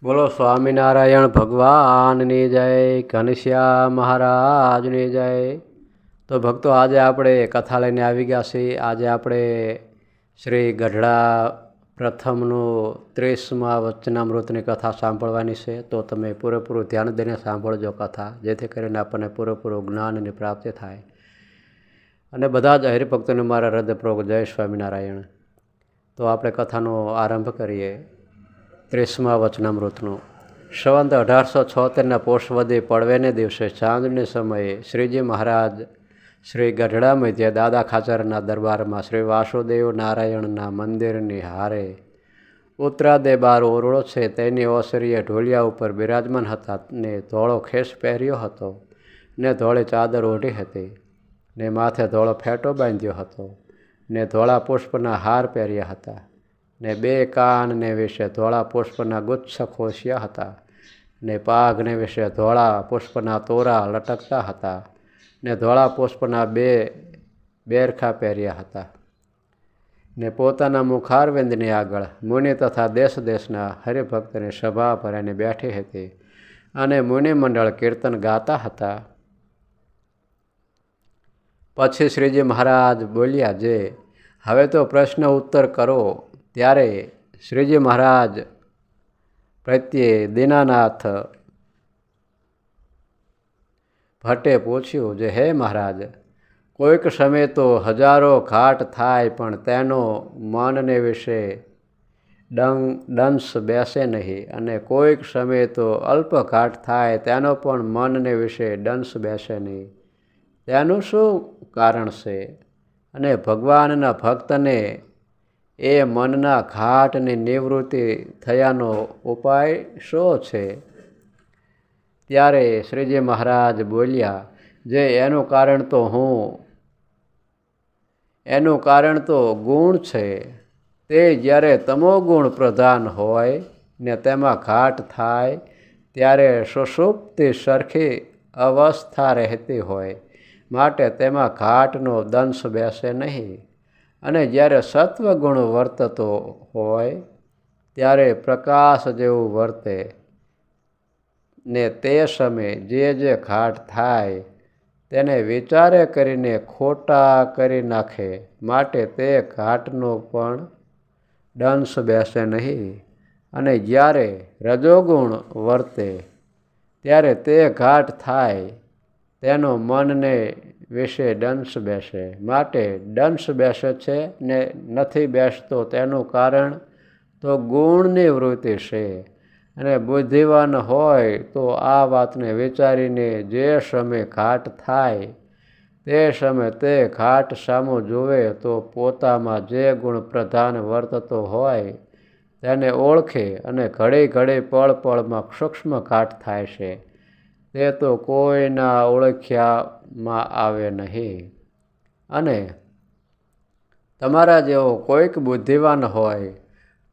બોલો સ્વામિનારાયણ ભગવાનની જય, ઘનશ્યામ મહારાજની જય। તો ભક્તો, આજે આપણે કથા લઈને આવી ગયા છીએ। આજે આપણે શ્રી ગઢડા પ્રથમનું 30મા વચનામૃતની કથા સાંભળવાની છે। તો તમે પૂરેપૂરું ધ્યાન દઈને સાંભળજો કથા, જેથી કરીને આપણને પૂરેપૂરું જ્ઞાનની પ્રાપ્તિ થાય। અને બધા જ હરિભક્તોને મારા હૃદયપૂર્વક જય સ્વામિનારાયણ। તો આપણે કથાનો આરંભ કરીએ। 30મા વચનામૃતનું। સંવંત 1876ના પોષવદી પડવેને દિવસે સાંજને સમયે શ્રીજી મહારાજ શ્રી ગઢડા મધ્ય દાદા ખાચરના દરબારમાં શ્રી વાસુદેવ નારાયણના મંદિરની હારે ઉત્તરાદે બાર ઓરડો છે તેની ઓસરીએ ઢોલિયા ઉપર બિરાજમાન હતા ને ધોળો ખેસ પહેર્યો હતો ને ધોળી ચાદર ઓઢી હતી ને માથે ધોળો ફેટો બાંધ્યો હતો ને ધોળા પુષ્પના હાર પહેર્યા હતા ને બે કાનને વિશે ધોળા પુષ્પના ગુચ્છ ખોસ્યા હતા ને પાઘને વિશે ધોળા પુષ્પના તોરા લટકતા હતા ને ધોળા પુષ્પના બે બેરખા પહેર્યા હતા ને પોતાના મુખારવિંદની આગળ મુનિ તથા દેશ દેશના હરિભક્તની સભા ભરાઈને બેઠી હતી અને મુનિ મંડળ કીર્તન ગાતા હતા। પછી શ્રીજી મહારાજ બોલ્યા, જે હવે તો પ્રશ્ન ઉત્તર કરો। ત્યારે શ્રીજી મહારાજ પ્રત્યે દીનાનાથ ભટ્ટે પૂછ્યું, જે હે મહારાજ, કોઈક સમય તો હજારો ઘાટ થાય પણ તેનો મનને વિશે દંશ બેસે નહીં, અને કોઈક સમય તો અલ્પ ઘાટ થાય તેનો પણ મનને વિશે દંશ બેસે નહીં, તેનું શું કારણ છે? અને ભગવાનના ભક્તને એ મનના ઘાટની નિવૃત્તિ થયાનો ઉપાય શો છે? ત્યારે શ્રીજી મહારાજ બોલ્યા, જે એનું કારણ તો ગુણ છે। તે જ્યારે તમોગુણ પ્રધાન હોય ને તેમાં ઘાટ થાય ત્યારે સુષુપ્તિ સરખી અવસ્થા રહેતી હોય, માટે તેમાં ઘાટનો દંશ બેસે નહીં। અને જ્યારે સત્વગુણ વર્તતો હોય ત્યારે પ્રકાશ જેવું વર્તે ને તે સમયે જે ઘાટ થાય તેને વિચારે કરીને ખોટા કરી નાખે, માટે તે ઘાટનો પણ દંશ બેસે નહીં। અને જ્યારે રજોગુણ વર્તે ત્યારે તે ઘાટ થાય તેનો મનને વિશે દંશ બેસે, માટે દંશ બેસે છે ને નથી બેસતો તેનું કારણ તો ગુણની વૃત્તિ છે। અને બુદ્ધિવાન હોય તો આ વાતને વિચારીને જે સમય ઘાટ થાય તે સમય તે ઘાટ સામો જુએ તો પોતામાં જે ગુણ પ્રધાન વર્તતો હોય તેને ઓળખે, અને ઘડી ઘડી પળ પળમાં સૂક્ષ્મ ઘાટ થાય છે તે તો કોઈના ઓળખ્યામાં આવે નહીં। અને તમારા જેવો કોઈક બુદ્ધિવાન હોય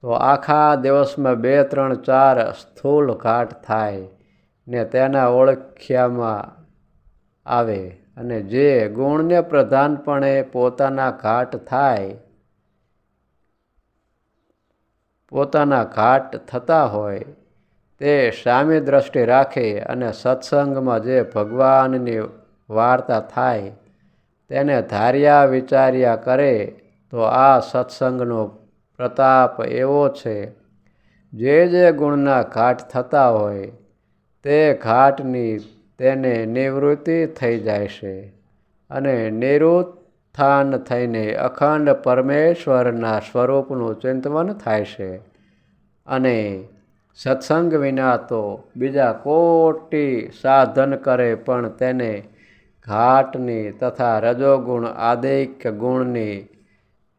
તો આખા દિવસમાં 2, 3, 4 સ્થૂળ ઘાટ થાય ને તેના ઓળખ્યામાં આવે, અને જે ગુણને પ્રધાનપણે પોતાના ઘાટ થતા હોય તે સામી દ્રષ્ટિ રાખે અને સત્સંગમાં જે ભગવાનની વાર્તા થાય તેને ધાર્યા વિચાર્યા કરે તો આ સત્સંગનો પ્રતાપ એવો છે, જે ગુણના ઘાટ થતા હોય તે ઘાટની તેને નિવૃત્તિ થઈ જાય છે, અને નિરુત્થાન થઈને અખંડ પરમેશ્વરના સ્વરૂપનું ચિંતન થાય છે। અને સત્સંગ વિના તો બીજા કોટી સાધન કરે પણ તેને ઘાટની તથા રજોગુણ આદિક ગુણની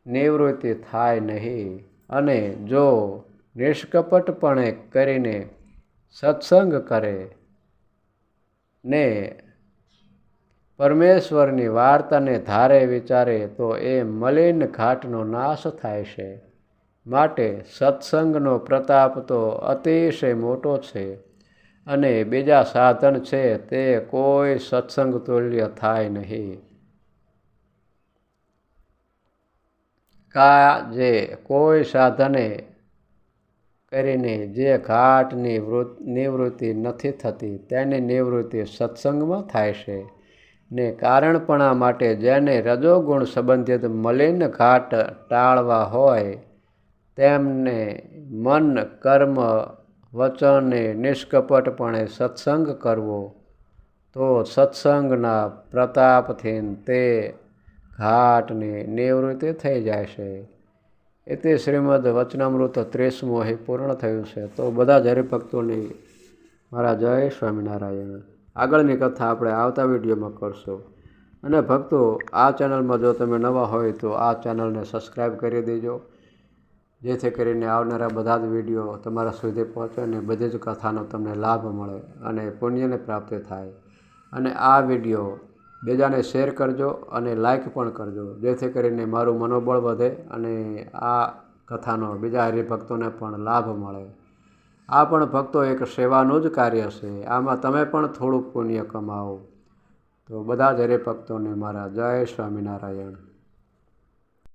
નિવૃત્તિ થાય નહીં। અને જો નિષ્કપટપણે કરીને સત્સંગ કરે ને પરમેશ્વરની વાર્તાને ધારે વિચારે તો એ મલિન ઘાટનો નાશ થાય છે। માટે સત્સંગનો પ્રતાપ તો અતિશય મોટો છે, અને બીજા સાધન છે તે કોઈ સત્સંગ તુલ્ય થાય નહીં। કાજે કોઈ સાધને કરીને જે ઘાટની નિવૃત્તિ નથી થતી તેની નિવૃત્તિ સત્સંગમાં થાય છે ને કારણપણા માટે જેને રજોગુણ સંબંધિત મલિન ઘાટ ટાળવા હોય તેમને મન કર્મ વચને નિષ્કપટપણે સત્સંગ કરવો તો સત્સંગના પ્રતાપથી તે ઘાટની નિવૃત્તિ થઈ જાય છે. એથી શ્રીમદ વચનામૃત 30મું અહીં પૂર્ણ થયું છે. તો બધા જ હરિભક્તોની મારા જય સ્વામિનારાયણ. આગળની કથા આપણે આવતા વિડીયોમાં કરશું. અને ભક્તો, આ ચેનલમાં જો તમે નવા હોય તો આ ચેનલને સબસ્ક્રાઈબ કરી દેજો, જેથી કરીને આવનારા બધા જ વિડીયો તમારા સુધી પહોંચે અને બધી જ કથાનો તમને લાભ મળે અને પુણ્યની પ્રાપ્તિ થાય. અને આ વિડીયો બીજાને શેર કરજો અને લાઈક પણ કરજો, જેથી કરીને મારું મનોબળ વધે અને આ કથાનો બીજા હરિભક્તોને પણ લાભ મળે. આ પણ ભક્તો એક સેવાનું જ કાર્ય છે. આમાં તમે પણ થોડુંક પુણ્ય કમાવો. તો બધા જ હરિભક્તોને મારા જય સ્વામિનારાયણ.